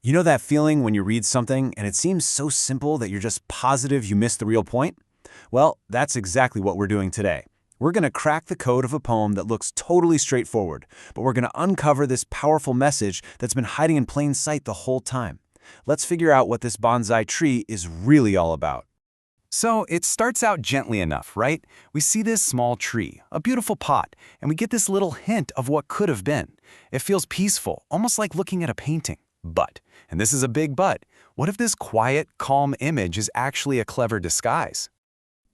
You know that feeling when you read something and it seems so simple that you're just positive you missed the real point? Well, that's exactly what we're doing today. We're going to crack the code of a poem that looks totally straightforward, but we're going to uncover this powerful message that's been hiding in plain sight the whole time. Let's figure out what this bonsai tree is really all about. So it starts out gently enough, right? We see this small tree, a beautiful pot, and we get this little hint of what could have been. It feels peaceful, almost like looking at a painting. But, and this is a big but, what if this quiet, calm image is actually a clever disguise?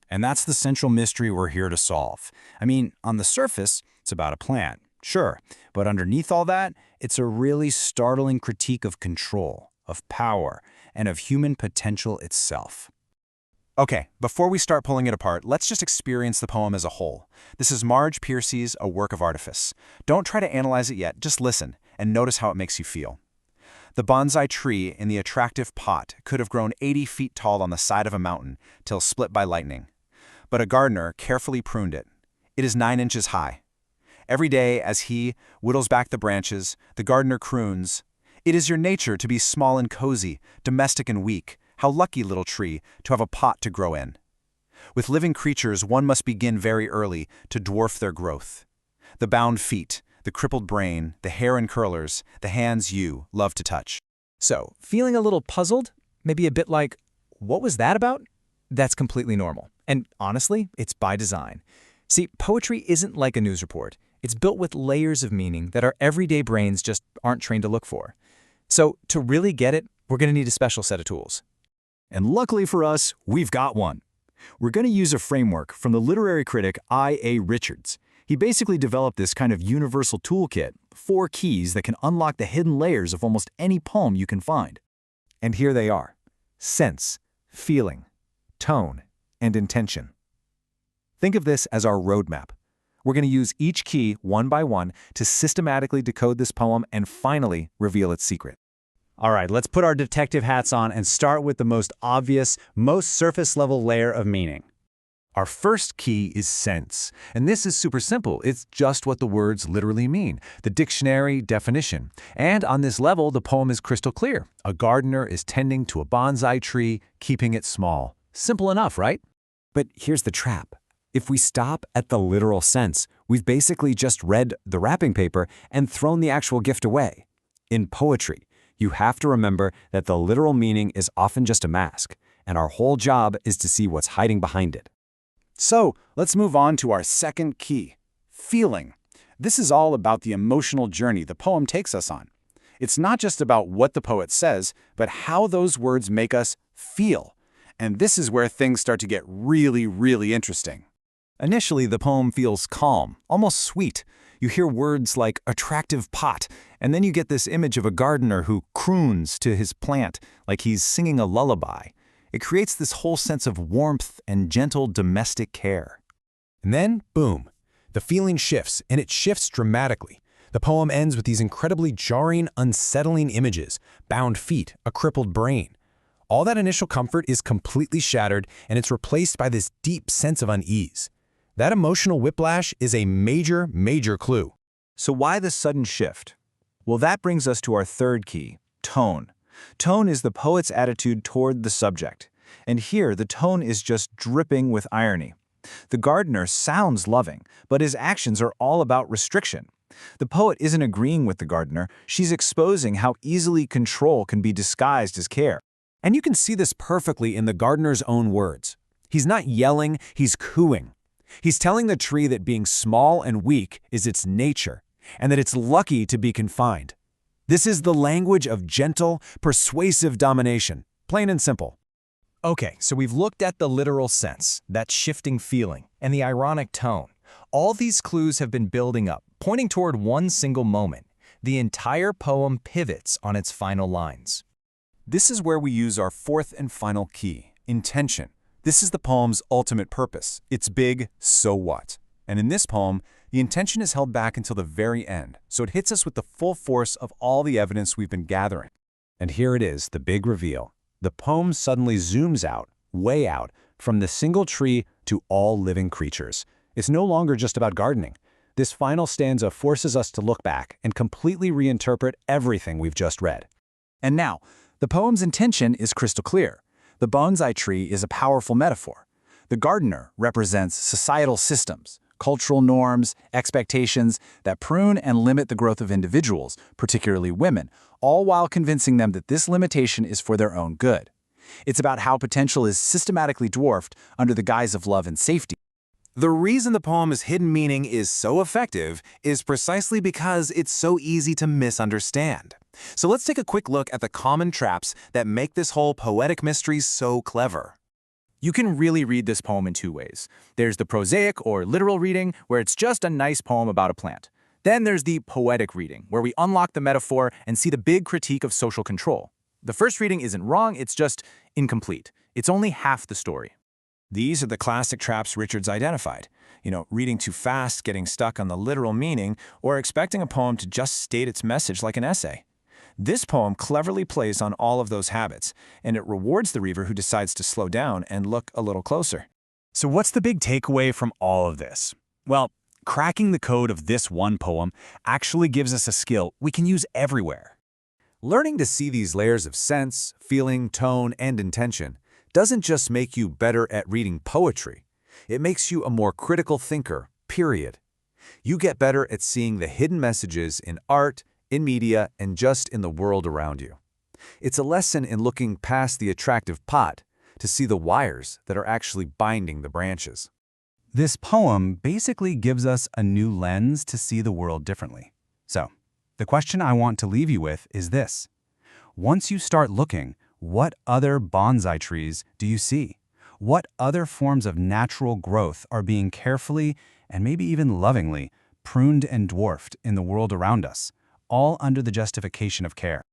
And that's the central mystery we're here to solve. I mean, on the surface, it's about a plant, sure, but underneath all that, it's a really startling critique of control, of power, and of human potential itself. Okay, before we start pulling it apart, let's just experience the poem as a whole. This is Marge Piercy's A Work of Artifice. Don't try to analyze it yet, just listen and notice how it makes you feel. The bonsai tree in the attractive pot could have grown 80 feet tall on the side of a mountain till split by lightning. But a gardener carefully pruned it. It is 9 inches high. Every day, as he whittles back the branches, the gardener croons, "It is your nature to be small and cozy, domestic and weak. How lucky, little tree, to have a pot to grow in." With living creatures, one must begin very early to dwarf their growth. The bound feet, the crippled brain, the hair and curlers, the hands you love to touch. So, feeling a little puzzled? Maybe a bit like, what was that about? That's completely normal. And honestly, it's by design. See, poetry isn't like a news report. It's built with layers of meaning that our everyday brains just aren't trained to look for. So, to really get it, we're going to need a special set of tools. And luckily for us, we've got one. We're going to use a framework from the literary critic I.A. Richards. He basically developed this kind of universal toolkit, 4 keys that can unlock the hidden layers of almost any poem you can find. And here they are: sense, feeling, tone, and intention. Think of this as our roadmap. We're going to use each key one by one to systematically decode this poem and finally reveal its secret. All right, let's put our detective hats on and start with the most obvious, most surface-level layer of meaning. Our first key is sense, and this is super simple. It's just what the words literally mean, the dictionary definition. And on this level, the poem is crystal clear. A gardener is tending to a bonsai tree, keeping it small. Simple enough, right? But here's the trap. If we stop at the literal sense, we've basically just read the wrapping paper and thrown the actual gift away. In poetry, you have to remember that the literal meaning is often just a mask, and our whole job is to see what's hiding behind it. So, let's move on to our second key, feeling. This is all about the emotional journey the poem takes us on. It's not just about what the poet says, but how those words make us feel. And this is where things start to get really, really interesting. Initially, the poem feels calm, almost sweet. You hear words like attractive pot, and then you get this image of a gardener who croons to his plant like he's singing a lullaby. It creates this whole sense of warmth and gentle domestic care. And then, boom, the feeling shifts, and it shifts dramatically. The poem ends with these incredibly jarring, unsettling images: bound feet, a crippled brain. All that initial comfort is completely shattered, and it's replaced by this deep sense of unease. That emotional whiplash is a major, major clue. So why the sudden shift? Well, that brings us to our third key, tone. Tone is the poet's attitude toward the subject. And here, the tone is just dripping with irony. The gardener sounds loving, but his actions are all about restriction. The poet isn't agreeing with the gardener, she's exposing how easily control can be disguised as care. And you can see this perfectly in the gardener's own words. He's not yelling, he's cooing. He's telling the tree that being small and weak is its nature, and that it's lucky to be confined. This is the language of gentle, persuasive domination, plain and simple. Okay, so we've looked at the literal sense, that shifting feeling, and the ironic tone. All these clues have been building up, pointing toward one single moment. The entire poem pivots on its final lines. This is where we use our fourth and final key, intention. This is the poem's ultimate purpose. It's big, so what? And in this poem, the intention is held back until the very end, so it hits us with the full force of all the evidence we've been gathering. And here it is, the big reveal. The poem suddenly zooms out, way out, from the single tree to all living creatures. It's no longer just about gardening. This final stanza forces us to look back and completely reinterpret everything we've just read. And now, the poem's intention is crystal clear. The bonsai tree is a powerful metaphor. The gardener represents societal systems, cultural norms, expectations that prune and limit the growth of individuals, particularly women, all while convincing them that this limitation is for their own good. It's about how potential is systematically dwarfed under the guise of love and safety. The reason the poem's hidden meaning is so effective is precisely because it's so easy to misunderstand. So let's take a quick look at the common traps that make this whole poetic mystery so clever. You can really read this poem in two ways. There's the prosaic or literal reading, where it's just a nice poem about a plant. Then there's the poetic reading, where we unlock the metaphor and see the big critique of social control. The first reading isn't wrong, it's just incomplete. It's only half the story. These are the classic traps Richards identified. Reading too fast, getting stuck on the literal meaning, or expecting a poem to just state its message like an essay. This poem cleverly plays on all of those habits, and it rewards the reader who decides to slow down and look a little closer. So what's the big takeaway from all of this? Well, cracking the code of this one poem actually gives us a skill we can use everywhere. Learning to see these layers of sense, feeling, tone, and intention doesn't just make you better at reading poetry. It makes you a more critical thinker, period. You get better at seeing the hidden messages in art, in media, and just in the world around you. It's a lesson in looking past the attractive pot to see the wires that are actually binding the branches. This poem basically gives us a new lens to see the world differently. So, the question I want to leave you with is this. Once you start looking, what other bonsai trees do you see? What other forms of natural growth are being carefully and maybe even lovingly pruned and dwarfed in the world around us, all under the justification of care?